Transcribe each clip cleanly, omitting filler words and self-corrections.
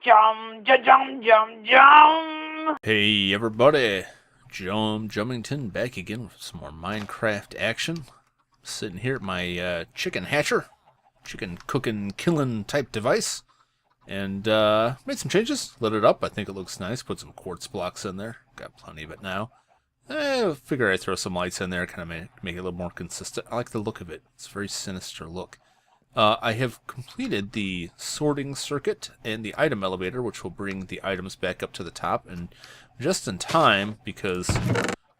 Jum. Hey everybody, Jumington back again with some more Minecraft action. Sitting here at my chicken hatcher, chicken cooking, killing type device, and made some changes. Lit it up. I think it looks nice. Put some quartz blocks in there. Got plenty of it now. I figure I'd throw some lights in there, kind of make it a little more consistent. I like the look of it. It's a very sinister look. I have completed the sorting circuit and the item elevator, which will bring the items back up to the top, and just in time, because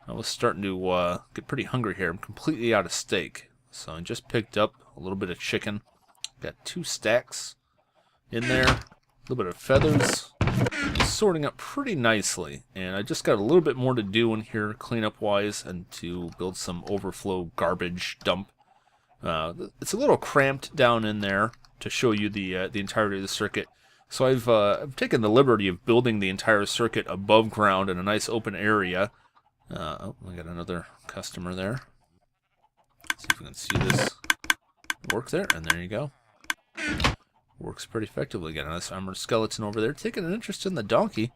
I was starting to get pretty hungry here. I'm completely out of steak, so I just picked up a little bit of chicken. Got 2 stacks in there, a little bit of feathers, sorting up pretty nicely, and I just got a little bit more to do in here cleanup-wise, and to build some overflow garbage dump. It's a little cramped down in there to show you the entirety of the circuit. So I've taken the liberty of building the entire circuit above ground in a nice open area. Oh, we got another customer there. Let's see if we can see this work there, and there you go. Works pretty effectively. Got a nice armored skeleton over there taking an interest in the donkey.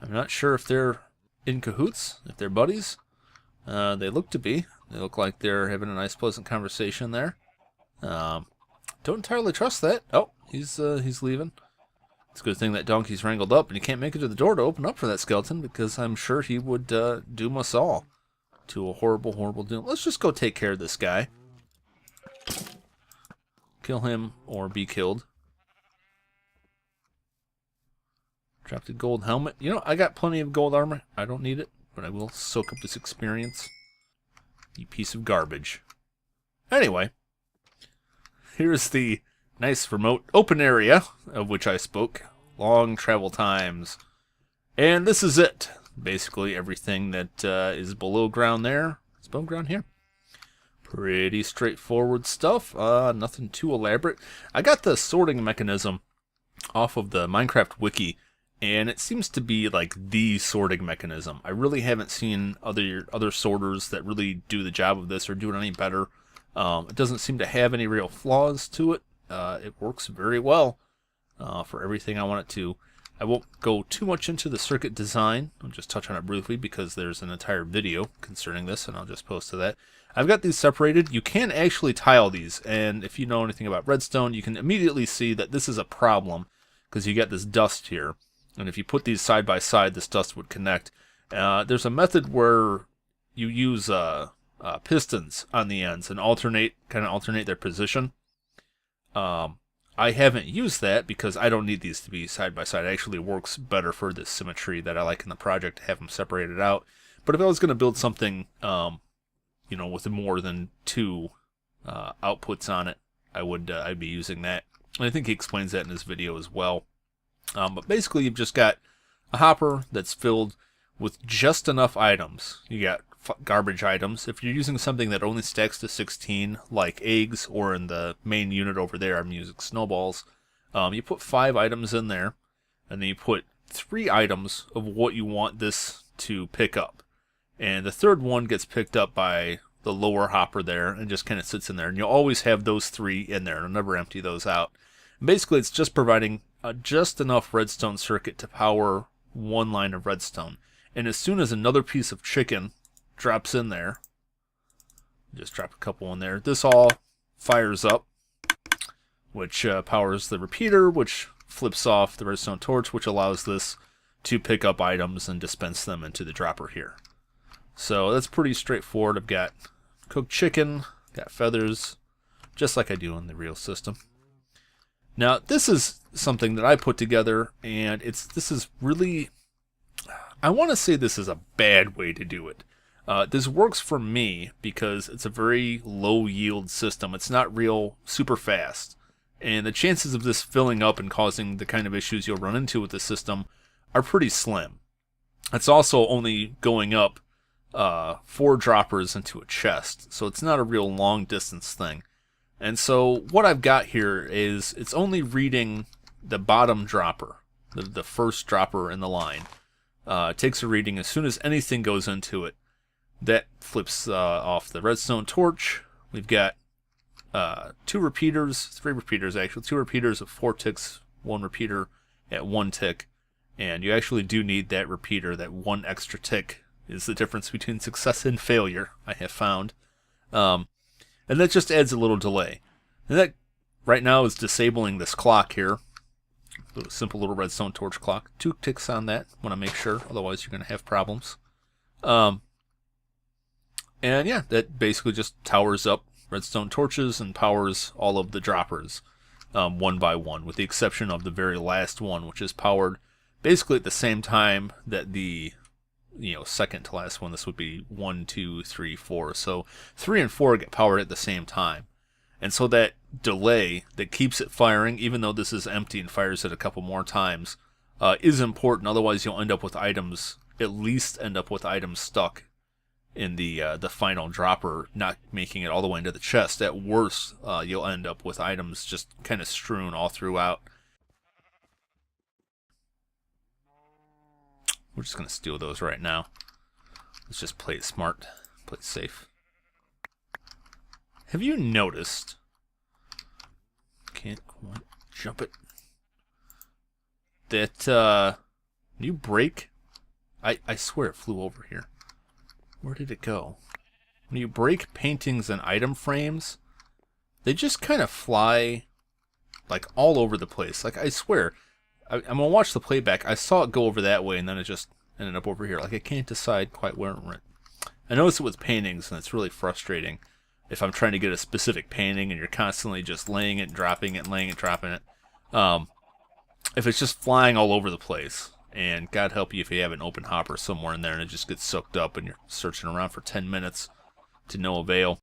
I'm not sure if they're in cahoots, if they're buddies. They look to be. They look like they're having a nice, pleasant conversation there. Don't entirely trust that. Oh, he's leaving. It's a good thing that donkey's wrangled up, and he can't make it to the door to open up for that skeleton, because I'm sure he would doom us all to a horrible, horrible doom. Let's just go take care of this guy. Kill him or be killed. Drop the gold helmet. You know, I got plenty of gold armor. I don't need it, but I will soak up this experience. You piece of garbage. Anyway, here's the nice remote open area of which I spoke. Long travel times. And this is it. Basically everything that is below ground there is above ground here. Pretty straightforward stuff. Nothing too elaborate. I got the sorting mechanism off of the Minecraft wiki, and it seems to be like the sorting mechanism. I really haven't seen other sorters that really do the job of this or do it any better. It doesn't seem to have any real flaws to it. It works very well for everything I want it to. I won't go too much into the circuit design. I'll just touch on it briefly because there's an entire video concerning this, and I'll just post to that. I've got these separated. You can actually tile these, and if you know anything about redstone, you can immediately see that this is a problem because you get this dust here. And if you put these side by side, this dust would connect. There's a method where you use pistons on the ends and kind of alternate their position. I haven't used that because I don't need these to be side by side. It actually works better for this symmetry that I like in the project to have them separated out. But if I was going to build something, you know, with more than 2 outputs on it, I'd be using that. And I think he explains that in his video as well. But basically, you've just got a hopper that's filled with just enough items. You got garbage items. If you're using something that only stacks to 16, like eggs, or in the main unit over there, I'm using snowballs, you put 5 items in there, and then you put 3 items of what you want this to pick up. And the third one gets picked up by the lower hopper there, and just kind of sits in there. And you'll always have those 3 in there, and I'll never empty those out. And basically, it's just providing just enough redstone circuit to power 1 line of redstone. And as soon as another piece of chicken drops in there, just drop a couple in there, this all fires up, which powers the repeater, which flips off the redstone torch, which allows this to pick up items and dispense them into the dropper here. So that's pretty straightforward. I've got cooked chicken, got feathers, just like I do in the real system. Now, this is something that I put together, and this is really, I want to say this is a bad way to do it. This works for me because it's a very low yield system. It's not real super fast. And the chances of this filling up and causing the kind of issues you'll run into with the system are pretty slim. It's also only going up 4 droppers into a chest, so it's not a real long distance thing. And so what I've got here is it's only reading the bottom dropper, the first dropper in the line. It takes a reading as soon as anything goes into it. That flips off the redstone torch. We've got 3 repeaters actually, 2 repeaters of 4 ticks, 1 repeater at 1 tick. And you actually do need that repeater. That 1 extra tick is the difference between success and failure, I have found. And that just adds a little delay. And that right now is disabling this clock here. A simple little redstone torch clock. 2 ticks on that. Want to make sure, otherwise you're going to have problems. And yeah, that basically just towers up redstone torches and powers all of the droppers one by one, with the exception of the very last one, which is powered basically at the same time that the second to last one. This would be 1, 2, 3, 4. So 3 and 4 get powered at the same time. And so that delay that keeps it firing, even though this is empty and fires it a couple more times, is important. Otherwise, you'll end up with items, at least end up with items stuck in the final dropper, not making it all the way into the chest. At worst, you'll end up with items just kind of strewn all throughout. We're just going to steal those right now. Let's just play it smart, play it safe. Have you noticed? Can't quite jump it. That when you break, I swear it flew over here. Where did it go? When you break paintings and item frames, they just kind of fly like all over the place. Like, I swear, I'm gonna watch the playback. I saw it go over that way, and then it just ended up over here. Like, I can't decide quite where it went. I noticed it with paintings, and it's really frustrating. If I'm trying to get a specific painting and you're constantly just laying it, dropping it, laying it, dropping it. If it's just flying all over the place, and God help you if you have an open hopper somewhere in there and it just gets soaked up and you're searching around for 10 minutes to no avail.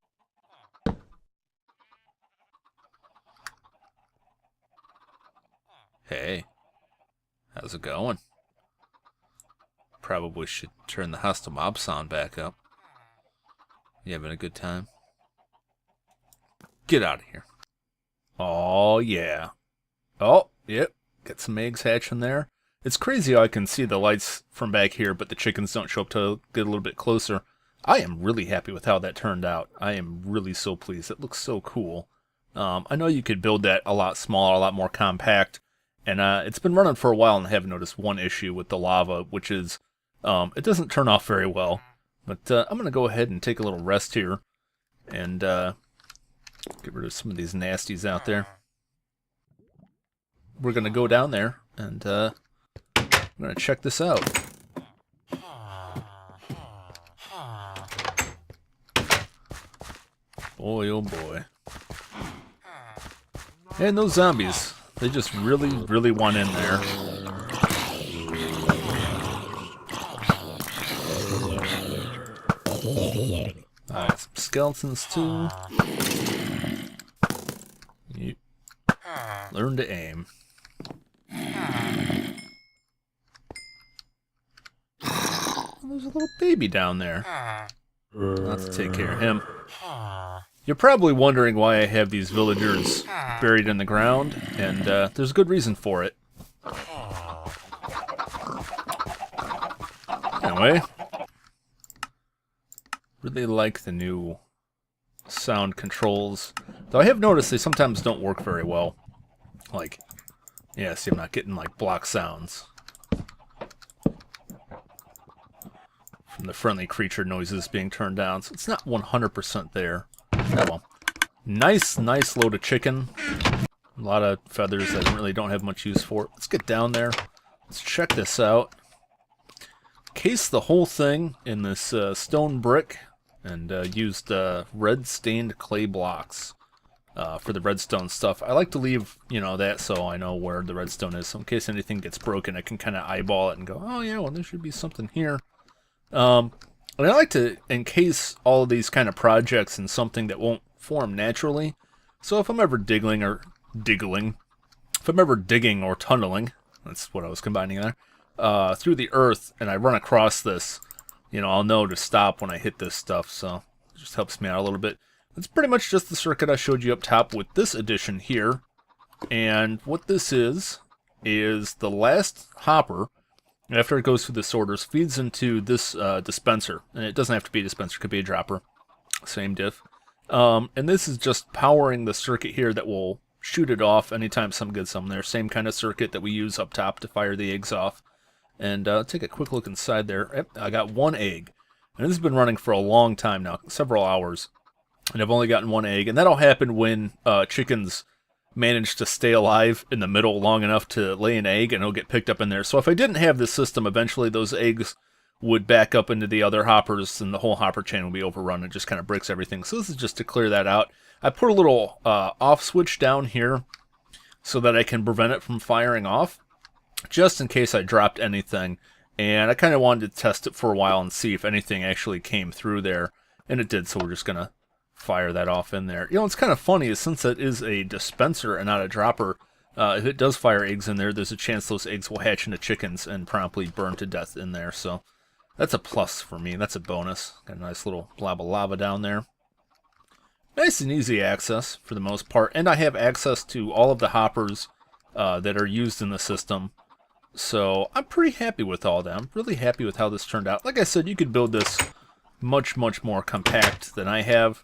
Hey, how's it going? Probably should turn the hostile mob sound back up. You having a good time? Get out of here. Oh, yeah. Oh, yep. Got some eggs hatching there. It's crazy how I can see the lights from back here, but the chickens don't show up till get a little bit closer. I am really happy with how that turned out. I am really so pleased. It looks so cool. I know you could build that a lot smaller, a lot more compact, and it's been running for a while, and I have noticed one issue with the lava, which is it doesn't turn off very well. But I'm going to go ahead and take a little rest here and get rid of some of these nasties out there. We're going to go down there and we're going to check this out. Boy, oh boy. And those zombies, they just really want in there. Alright, some skeletons too. Yep. Learn to aim. There's a little baby down there. I'll have to take care of him. You're probably wondering why I have these villagers buried in the ground, and there's a good reason for it. Anyway, really like the new sound controls. Though I have noticed they sometimes don't work very well. Like, yeah, see, I'm not getting like block sounds from the friendly creature noises being turned down, so it's not 100% there. Oh well. Nice load of chicken. A lot of feathers that I really don't have much use for. Let's get down there. Let's check this out. Case the whole thing in this stone brick and used red stained clay blocks for the redstone stuff. I like to leave, that so I know where the redstone is. So in case anything gets broken, I can kind of eyeball it and go, oh yeah, well there should be something here. And I like to encase all of these kind of projects in something that won't form naturally. So if I'm ever digging or tunneling, that's what I was combining there, through the earth, and I run across this, I'll know to stop when I hit this stuff, so it just helps me out a little bit. That's pretty much just the circuit I showed you up top with this addition here. And what this is the last hopper, after it goes through the sorters, feeds into this dispenser. And it doesn't have to be a dispenser, it could be a dropper. Same diff. And this is just powering the circuit here that will shoot it off anytime some gets some there. Same kind of circuit that we use up top to fire the eggs off. And take a quick look inside there. Yep, I got 1 egg. And this has been running for a long time now, several hours. And I've only gotten 1 egg. And that'll happen when chickens manage to stay alive in the middle long enough to lay an egg, and it'll get picked up in there. So if I didn't have this system, eventually those eggs would back up into the other hoppers, and the whole hopper chain will be overrun. It just kind of breaks everything. So this is just to clear that out. I put a little off switch down here so that I can prevent it from firing off, just in case I dropped anything. And I kind of wanted to test it for a while and see if anything actually came through there, and it did. So we're just gonna fire that off in there. You know, it's kind of funny is since it is a dispenser and not a dropper, if it does fire eggs in there, there's a chance those eggs will hatch into chickens and promptly burn to death in there. So that's a plus for me. That's a bonus. Got a nice little blob of lava down there. Nice and easy access for the most part. And I have access to all of the hoppers that are used in the system. So I'm pretty happy with all that. I'm really happy with how this turned out. Like I said, you could build this much, much more compact than I have.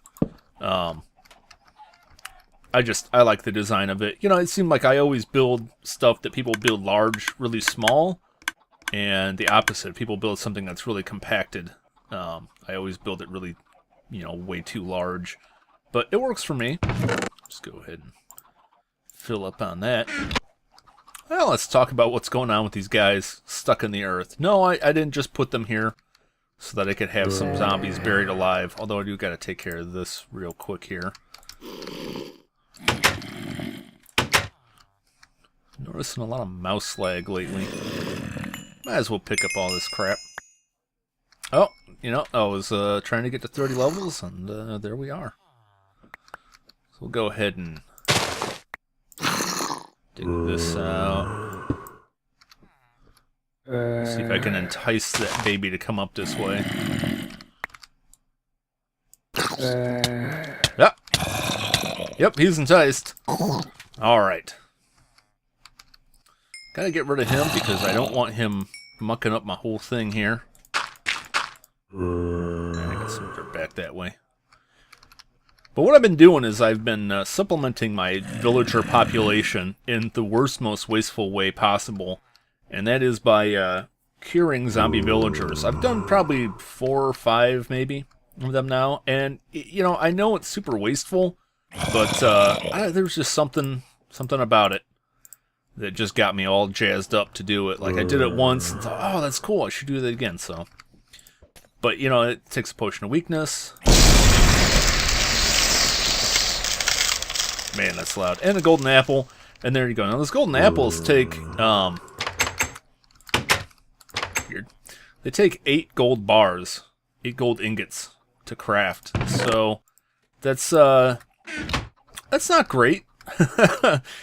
I like the design of it. You know, it seemed like I always build stuff that people build large, really small, and the opposite. People build something that's really compacted. I always build it really, you know, way too large. But it works for me. Let's go ahead and fill up on that. Well, let's talk about what's going on with these guys stuck in the earth. No, I didn't just put them here so that I could have some zombies buried alive. Although I do got to take care of this real quick here. Noticing a lot of mouse lag lately. Might as well pick up all this crap. Oh, you know, I was trying to get to 30 levels, and there we are. So we'll go ahead and dig this out. See if I can entice that baby to come up this way. Yep. Yep, he's enticed. Alright. Gotta get rid of him because I don't want him mucking up my whole thing here. And I got some dirt back that way. But what I've been doing is I've been supplementing my villager population in the worst, most wasteful way possible. And that is by curing zombie villagers. I've done probably 4 or 5, maybe, of them now. And, you know, I know it's super wasteful, but there's just something about it that just got me all jazzed up to do it. Like, I did it once and thought, oh, that's cool, I should do that again, so. But, you know, it takes a potion of weakness. Man, that's loud. And a golden apple. And there you go. Now, those golden apples take, weird. They take 8 gold bars, 8 gold ingots to craft. So, that's not great.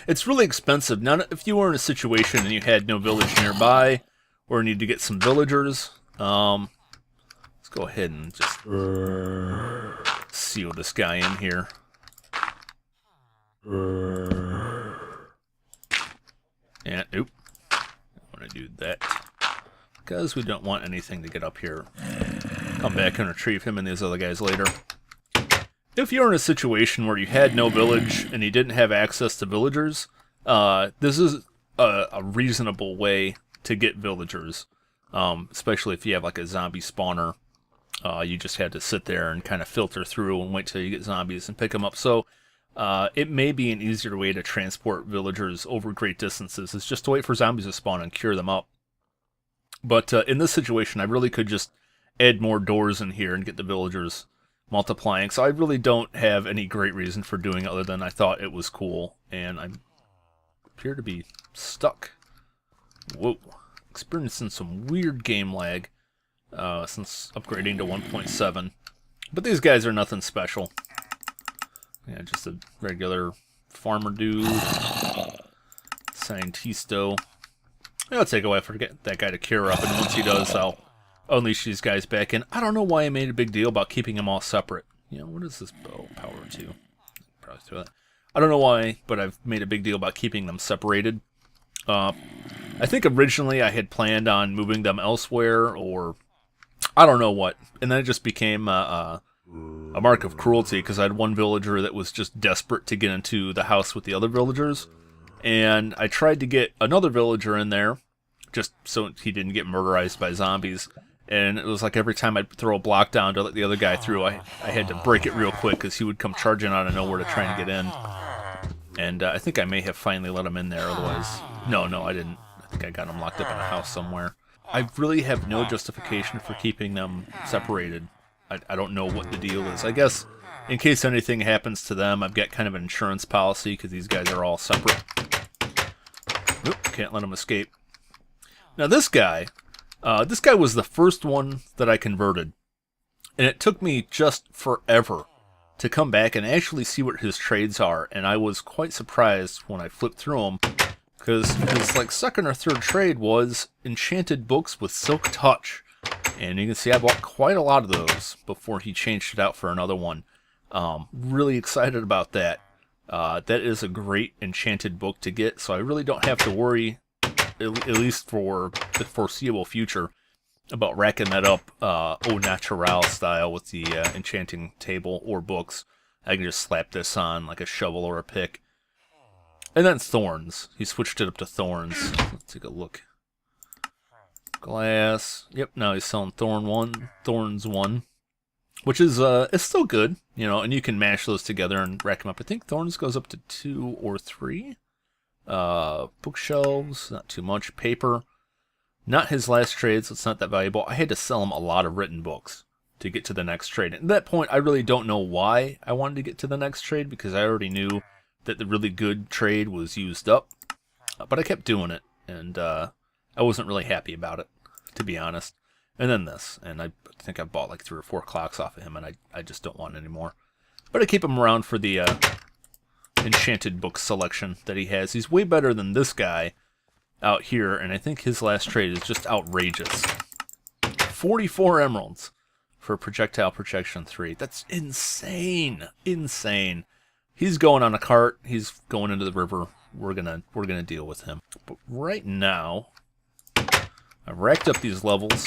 It's really expensive. Now, if you were in a situation and you had no village nearby, or need to get some villagers, let's go ahead and just seal this guy in here. And, oop. I want to do that. Because we don't want anything to get up here. Come back and retrieve him and these other guys later. If you're in a situation where you had no village and you didn't have access to villagers, this is a reasonable way to get villagers. Especially if you have like a zombie spawner. You just had to sit there and kind of filter through and wait till you get zombies and pick them up. So it may be an easier way to transport villagers over great distances. It's just to wait for zombies to spawn and cure them up. But in this situation, I really could just add more doors in here and get the villagers multiplying. So I really don't have any great reason for doing it other than I thought it was cool. And I appear to be stuck. Whoa. Experiencing some weird game lag since upgrading to 1.7. But these guys are nothing special. Yeah, just a regular farmer dude. Scientisto. It'll take a while for that guy to cure up, and once he does, I'll unleash these guys back in. I don't know why I made a big deal about keeping them all separate. You know, what is this bow power to? Probably throw that. I don't know why, but I've made a big deal about keeping them separated. I think originally I had planned on moving them elsewhere, or I don't know what. And then it just became a a mark of cruelty, because I had one villager that was just desperate to get into the house with the other villagers, and I tried to get another villager in there, just so he didn't get murderized by zombies, and it was like every time I'd throw a block down to let the other guy through, I had to break it real quick, because he would come charging out of nowhere to try and get in. And I think I may have finally let him in there, otherwise... No, I didn't. I think I got him locked up in a house somewhere. I really have no justification for keeping them separated. I don't know what the deal is. I guess in case anything happens to them, I've got kind of an insurance policy because these guys are all separate. Nope, can't let them escape. Now this guy was the first one that I converted. And it took me just forever to come back and actually see what his trades are. And I was quite surprised when I flipped through them, because his like second or third trade was enchanted books with silk touch. And you can see I bought quite a lot of those before he changed it out for another one. Really excited about that. That is a great enchanted book to get, so I really don't have to worry, at least for the foreseeable future, about racking that up au natural style with the enchanting table or books. I can just slap this on like a shovel or a pick. And then thorns. He switched it up to thorns. Let's take a look. Glass. Yep, now he's selling Thorns 1. Which is, it's still good, you know, and you can mash those together and rack them up. I think Thorns goes up to 2 or 3. Bookshelves, not too much. Paper. Not his last trade, so it's not that valuable. I had to sell him a lot of written books to get to the next trade. And at that point, I really don't know why I wanted to get to the next trade, because I already knew that the really good trade was used up. But I kept doing it, and I wasn't really happy about it, to be honest. And then this, and I think I bought like 3 or 4 clocks off of him, and I just don't want any more. But I keep him around for the enchanted book selection that he has. He's way better than this guy out here, and I think his last trade is just outrageous. 44 emeralds for projectile protection 3. That's insane, insane. He's going on a cart. He's going into the river. We're gonna deal with him. But right now, I've racked up these levels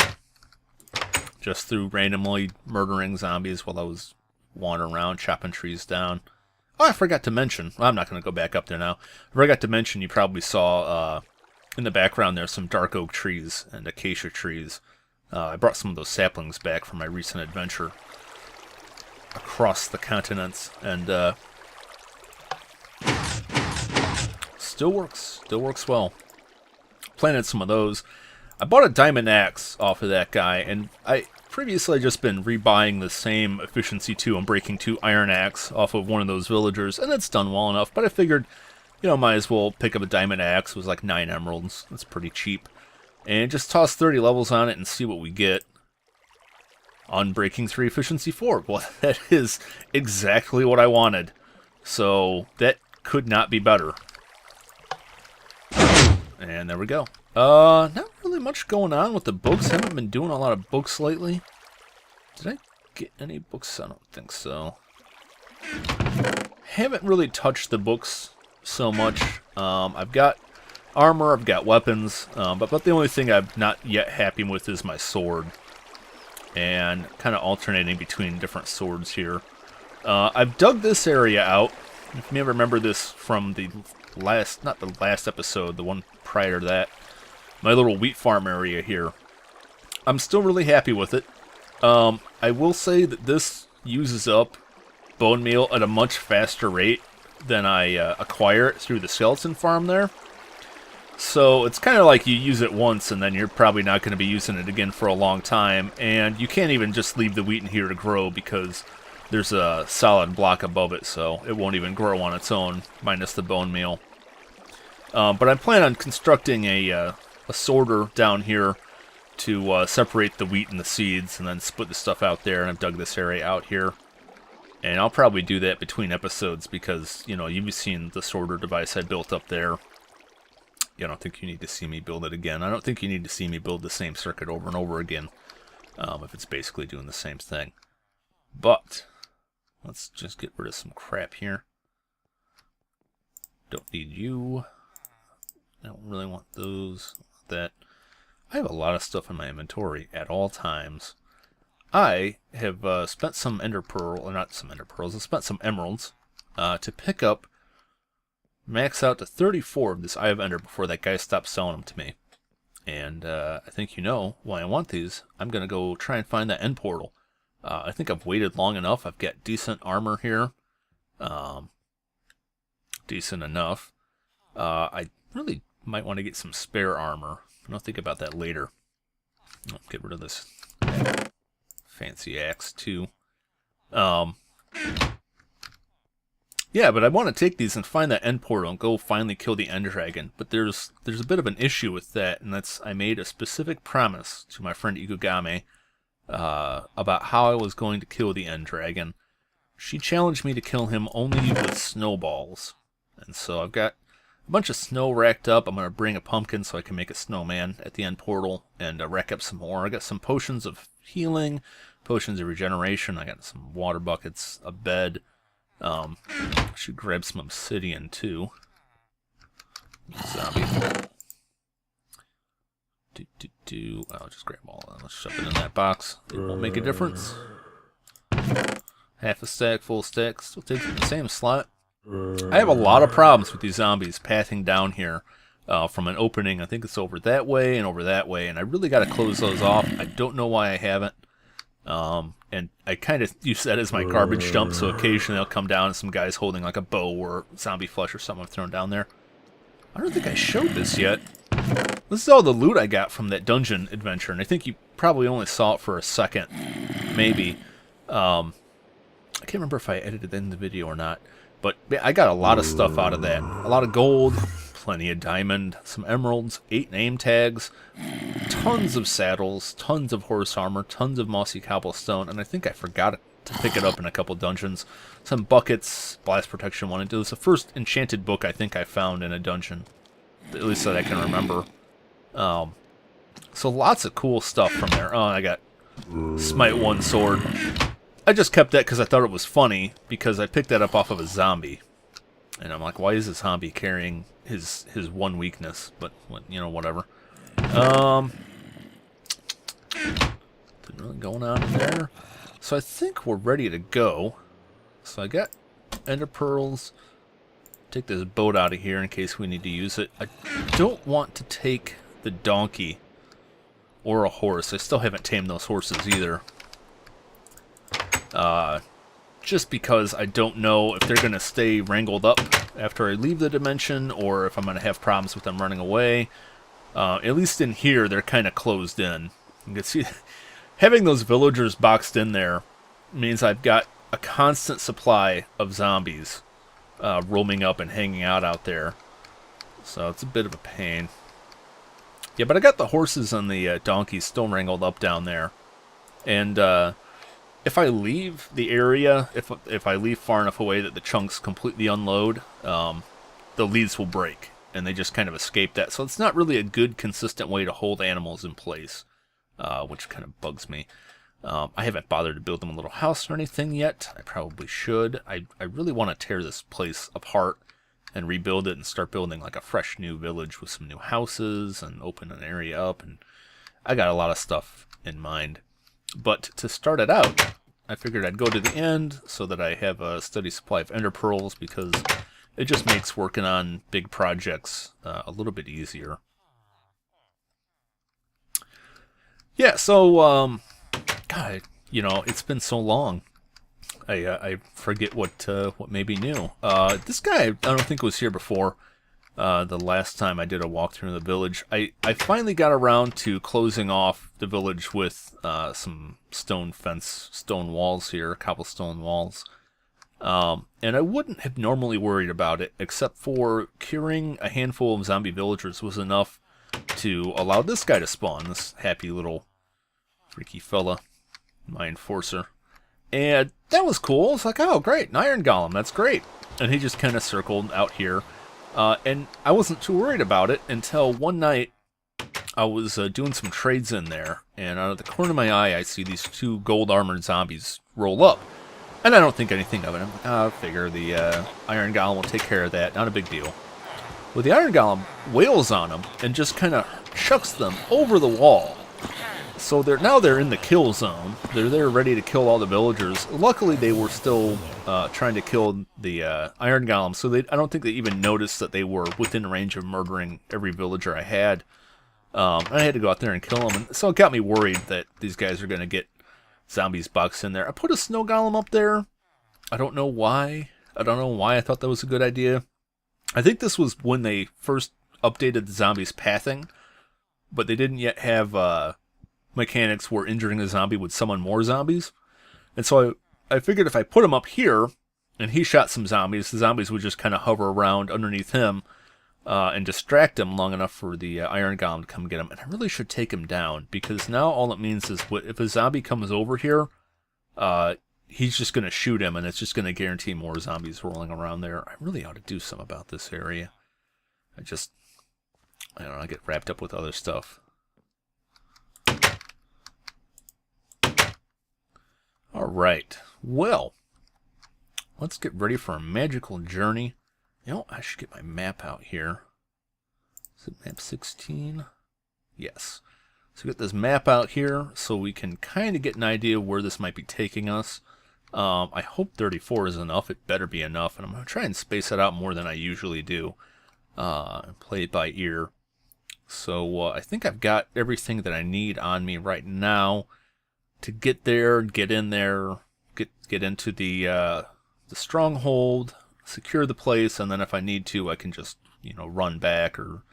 just through randomly murdering zombies while I was wandering around chopping trees down. Oh, I forgot to mention. Well, I'm not going to go back up there now. I forgot to mention, you probably saw in the background there some dark oak trees and acacia trees. I brought some of those saplings back from my recent adventure across the continents, and still works well. Planted some of those. I bought a diamond axe off of that guy, and I previously just been rebuying the same efficiency 2 and breaking 2 iron axe off of one of those villagers, and it's done well enough, but I figured, you know, might as well pick up a diamond axe. It was like 9 emeralds. That's pretty cheap. And just toss 30 levels on it and see what we get. Unbreaking 3 efficiency 4. Well, that is exactly what I wanted. So that could not be better. And there we go. Not really much going on with the books. Haven't been doing a lot of books lately. Did I get any books? I don't think so. Haven't really touched the books so much. I've got armor, I've got weapons, but the only thing I'm not yet happy with is my sword. And kind of alternating between different swords here. I've dug this area out. If you may remember this from the last, not the last episode, the one prior to that. My little wheat farm area here. I'm still really happy with it. I will say that this uses up bone meal at a much faster rate than I acquire it through the skeleton farm there. So it's kind of like you use it once and then you're probably not going to be using it again for a long time. And you can't even just leave the wheat in here to grow because there's a solid block above it, so it won't even grow on its own, minus the bone meal. But I plan on constructing a sorter down here to separate the wheat and the seeds and then split the stuff out there, and I've dug this area out here. And I'll probably do that between episodes because, you know, you've seen the sorter device I built up there. I don't think you need to see me build it again. I don't think you need to see me build the same circuit over and over again if it's basically doing the same thing. But let's just get rid of some crap here. Don't need you. I don't really want those. That. I have a lot of stuff in my inventory at all times. I have spent some ender pearl, or not some ender pearls, I spent some emeralds to pick up, max out to 34 of this Eye of Ender before that guy stopped selling them to me. And I think you know why I want these. I'm going to go try and find that end portal. I think I've waited long enough. I've got decent armor here. Decent enough. I really might want to get some spare armor. I'll think about that later. I'll get rid of this fancy axe too. Yeah, but I want to take these and find that end portal and go finally kill the end dragon. But there's a bit of an issue with that, and that's I made a specific promise to my friend Igugame about how I was going to kill the end dragon. She challenged me to kill him only with snowballs. And so I've got a bunch of snow racked up. I'm going to bring a pumpkin so I can make a snowman at the end portal and rack up some more. I got some potions of healing, potions of regeneration. I got some water buckets, a bed. I should grab some obsidian too. Zombie. I'll just grab all of them. Let's shove it in that box. It won't make a difference. Half a stack, full stack. Still takes the same slot. I have a lot of problems with these zombies pathing down here from an opening. I think it's over that way and over that way, and I really got to close those off. I don't know why I haven't. And I kind of use that as my garbage dump, so occasionally I'll come down and some guy's holding like a bow or zombie flesh or something I've thrown down there. I don't think I showed this yet. This is all the loot I got from that dungeon adventure, and I think you probably only saw it for a second, maybe. I can't remember if I edited it in the video or not, but I got a lot of stuff out of that. A lot of gold, plenty of diamond, some emeralds, 8 name tags, tons of saddles, tons of horse armor, tons of mossy cobblestone, and I think I forgot to pick it up in a couple dungeons. Some buckets, blast protection 1 and 2. It's the first enchanted book I think I found in a dungeon, at least that I can remember. So lots of cool stuff from there. Oh, I got Smite 1 sword. I just kept that because I thought it was funny, because I picked that up off of a zombie. And I'm like, why is this zombie carrying his one weakness? But, you know, whatever. Didn't really going on in there. So I think we're ready to go. So I got ender pearls. Take this boat out of here in case we need to use it. I don't want to take the donkey or a horse. I still haven't tamed those horses either. Just because I don't know if they're going to stay wrangled up after I leave the dimension, or if I'm going to have problems with them running away. At least in here, they're kind of closed in. You can see, having those villagers boxed in there means I've got a constant supply of zombies roaming up and hanging out there. So it's a bit of a pain. Yeah, but I got the horses and the donkeys still wrangled up down there. And if I leave the area, if I leave far enough away that the chunks completely unload, the leads will break, and they just kind of escape that. So it's not really a good, consistent way to hold animals in place, which kind of bugs me. I haven't bothered to build them a little house or anything yet. I probably should. I really want to tear this place apart and rebuild it and start building like a fresh new village with some new houses and open an area up. And I got a lot of stuff in mind. But to start it out, I figured I'd go to the end so that I have a steady supply of ender pearls, because it just makes working on big projects a little bit easier. Yeah, so, God, you know, it's been so long. I forget what may be new. This guy, I don't think was here before. The last time I did a walkthrough of the village, I finally got around to closing off the village with some stone walls here, cobblestone walls. And I wouldn't have normally worried about it, except for curing a handful of zombie villagers was enough to allow this guy to spawn, this happy little freaky fella, my enforcer. And that was cool. It's like, oh, great, an iron golem, that's great. And he just kind of circled out here. And I wasn't too worried about it until one night I was doing some trades in there, and out of the corner of my eye I see these 2 gold armored zombies roll up. And I don't think anything of it. I'm like, I figure the iron golem will take care of that, not a big deal. Well, the iron golem wails on them and just kind of chucks them over the wall. So they're in the kill zone. They're there ready to kill all the villagers. Luckily, they were still trying to kill the iron golem, so I don't think they even noticed that they were within range of murdering every villager I had. I had to go out there and kill them, and so it got me worried that these guys are going to get zombies boxed in there. I put a snow golem up there. I don't know why. I don't know why I thought that was a good idea. I think this was when they first updated the zombies' pathing, but they didn't yet have mechanics where injuring a zombie would summon more zombies. And so I figured if I put him up here and he shot some zombies, the zombies would just kind of hover around underneath him and distract him long enough for the iron golem to come get him. And I really should take him down, because now all it means is if a zombie comes over here, he's just going to shoot him, and it's just going to guarantee more zombies rolling around there. I really ought to do something about this area. I don't know, I get wrapped up with other stuff. Alright, well, let's get ready for a magical journey. You know, I should get my map out here. Is it map 16? Yes. So get this map out here so we can kind of get an idea where this might be taking us. I hope 34 is enough. It better be enough, and I'm going to try and space it out more than I usually do. Play it by ear. So I think I've got everything that I need on me right now to get there, get in there, get into the stronghold, secure the place, and then if I need to, I can just, run back or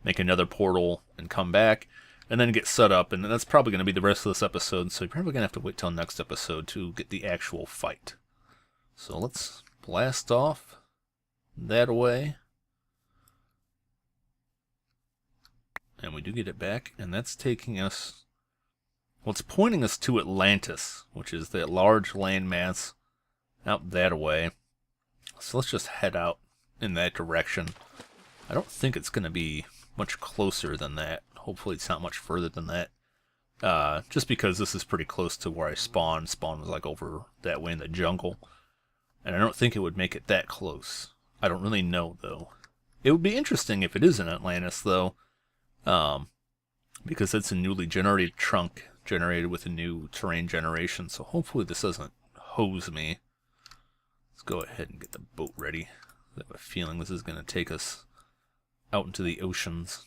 make another portal and come back, and then get set up. And that's probably going to be the rest of this episode, so you're probably going to have to wait till next episode to get the actual fight. So let's blast off that way. And we do get it back, and that's taking us... Well, it's pointing us to Atlantis, which is that large landmass out that way. So let's just head out in that direction. I don't think it's going to be much closer than that. Hopefully it's not much further than that. Just because this is pretty close to where I spawned. Spawn was like over that way in the jungle. And I don't think it would make it that close. I don't really know, though. It would be interesting if it is in Atlantis, though. Because it's a newly generated trunk generated with a new terrain generation, so hopefully this doesn't hose me. Let's go ahead and get the boat ready. I have a feeling this is going to take us out into the oceans.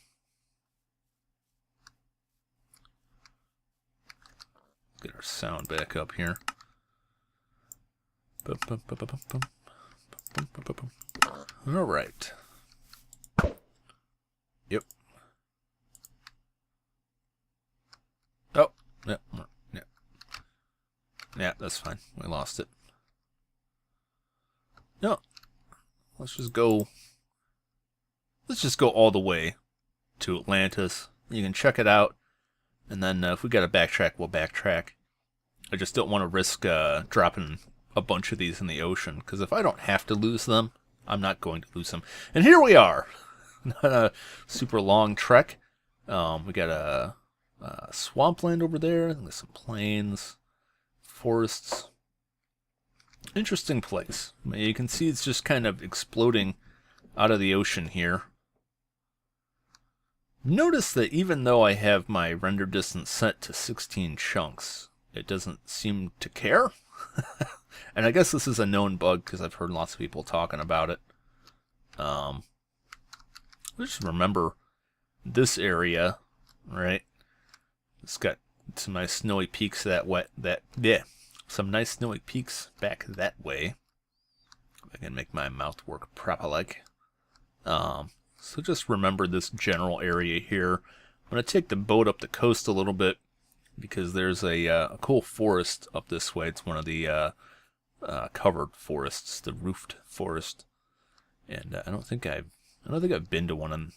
Get our sound back up here. Alright. Yep. Oh, yeah, yeah. Yeah, that's fine. We lost it. No. Let's just go all the way to Atlantis. You can check it out. And then if we gotta backtrack, we'll backtrack. I just don't want to risk dropping a bunch of these in the ocean, because if I don't have to lose them, I'm not going to lose them. And here we are! Not a super long trek. We got a swampland over there. There's some plains, forests. Interesting place. You can see it's just kind of exploding out of the ocean here. Notice that even though I have my render distance set to 16 chunks, it doesn't seem to care. And I guess this is a known bug because I've heard lots of people talking about it. Just remember this area, right? It's got some nice snowy peaks some nice snowy peaks back that way. I can make my mouth work proper like. So just remember this general area here. I'm going to take the boat up the coast a little bit because there's a cool forest up this way. It's one of the covered forests, the roofed forest. And I don't think I've been to one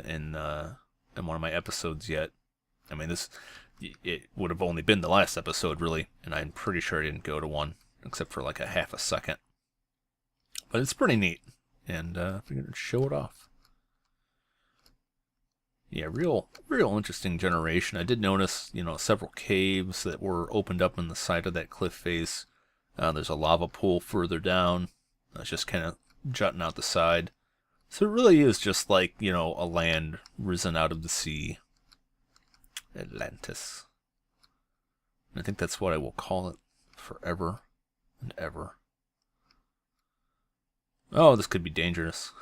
in one of my episodes yet. I mean, it would have only been the last episode, really, and I'm pretty sure I didn't go to one, except for like a half a second. But it's pretty neat, and I figured I'd show it off. Yeah, real interesting generation. I did notice, several caves that were opened up in the side of that cliff face. There's a lava pool further down. It's just kind of jutting out the side. So it really is just like, a land risen out of the sea. Atlantis. And I think that's what I will call it forever and ever. Oh, this could be dangerous.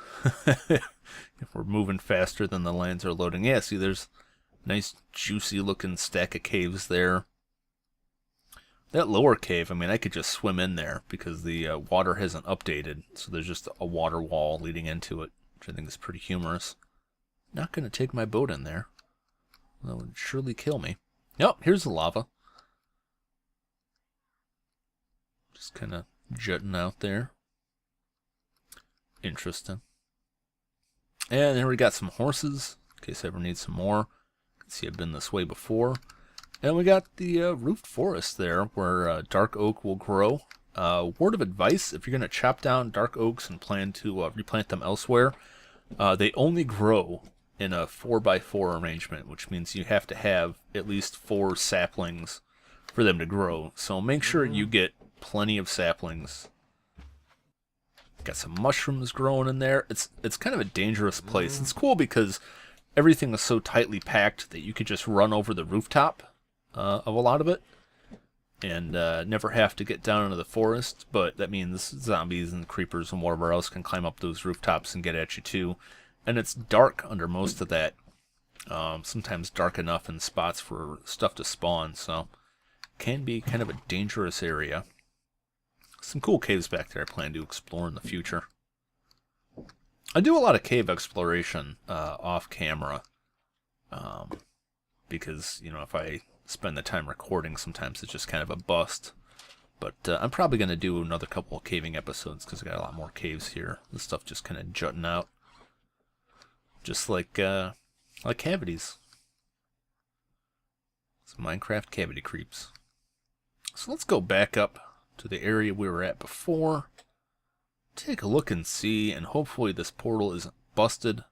If we're moving faster than the lands are loading. Yeah, see, there's a nice juicy looking stack of caves there. That lower cave, I mean, I could just swim in there because the water hasn't updated. So there's just a water wall leading into it, which I think is pretty humorous. Not going to take my boat in there. That would surely kill me. Yep, here's the lava. Just kind of jutting out there. Interesting. And then we got some horses, in case I ever need some more. You can see I've been this way before. And we got the roofed forest there, where dark oak will grow. Word of advice, if you're going to chop down dark oaks and plan to replant them elsewhere, they only grow in a 4x4 arrangement, which means you have to have at least 4 saplings for them to grow. So make sure you get plenty of saplings. Got some mushrooms growing in there. It's kind of a dangerous place. It's cool because everything is so tightly packed that you could just run over the rooftop of a lot of it and never have to get down into the forest. But that means zombies and creepers and whatever else can climb up those rooftops and get at you too. And it's dark under most of that. Sometimes dark enough in spots for stuff to spawn. So can be kind of a dangerous area. Some cool caves back there I plan to explore in the future. I do a lot of cave exploration off camera. Because, you know, if I spend the time recording, sometimes it's just kind of a bust. But I'm probably going to do another couple of caving episodes because I got a lot more caves here. This stuff just kind of jutting out. Just like cavities. Some Minecraft cavity creeps. So let's go back up to the area we were at before. Take a look and see, and hopefully this portal isn't busted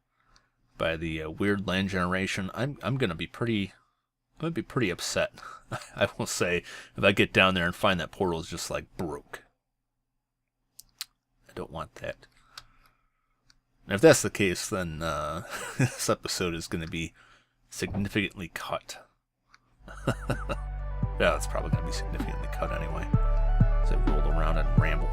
by the weird land generation. I'm gonna be pretty upset. I will say, if I get down there and find that portal is just like broke. I don't want that. And if that's the case, then this episode is gonna be significantly cut. Yeah, it's probably gonna be significantly cut anyway. As I roll around and ramble.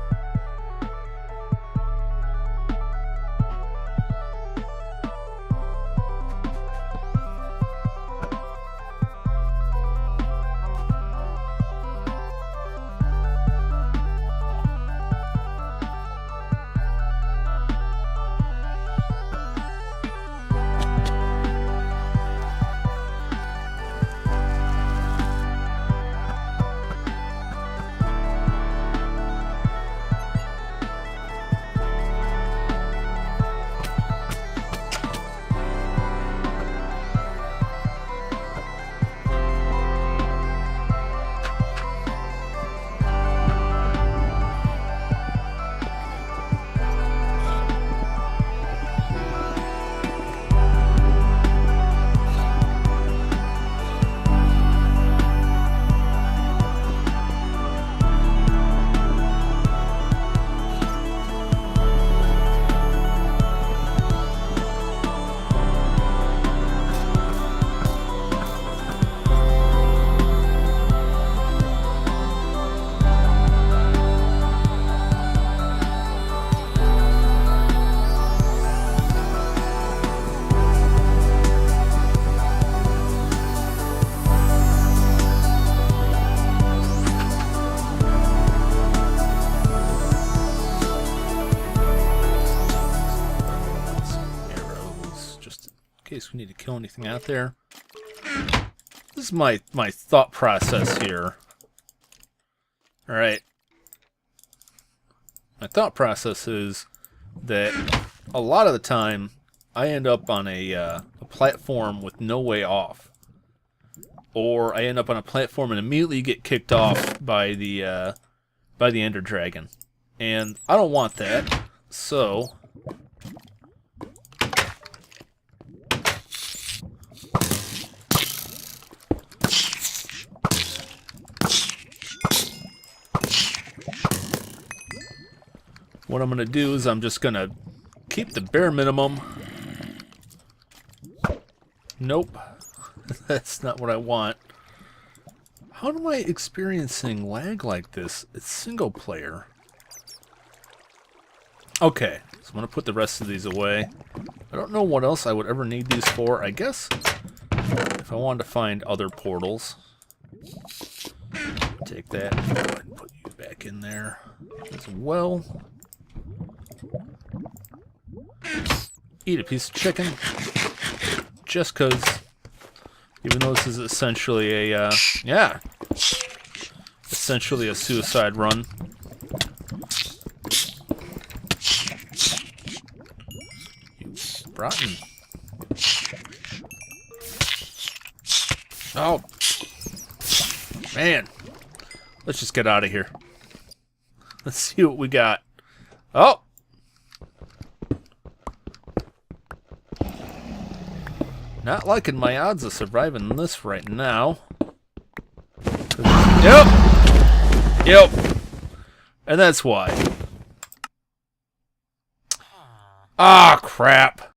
We need to kill anything out there. This is my thought process here. Alright. My thought process is that a lot of the time I end up on a platform with no way off. Or I end up on a platform and immediately get kicked off by the Ender Dragon. And I don't want that. So what I'm going to do is I'm just going to keep the bare minimum. Nope. That's not what I want. How am I experiencing lag like this? It's single player. Okay, so I'm going to put the rest of these away. I don't know what else I would ever need these for. I guess if I wanted to find other portals. Take that and put you back in there as well. Eat a piece of chicken. Just because, even though this is essentially a, essentially a suicide run. You rotten. Oh, man. Let's just get out of here. Let's see what we got. Oh! Not liking my odds of surviving this right now. Yep! Yep! And that's why. Ah, crap.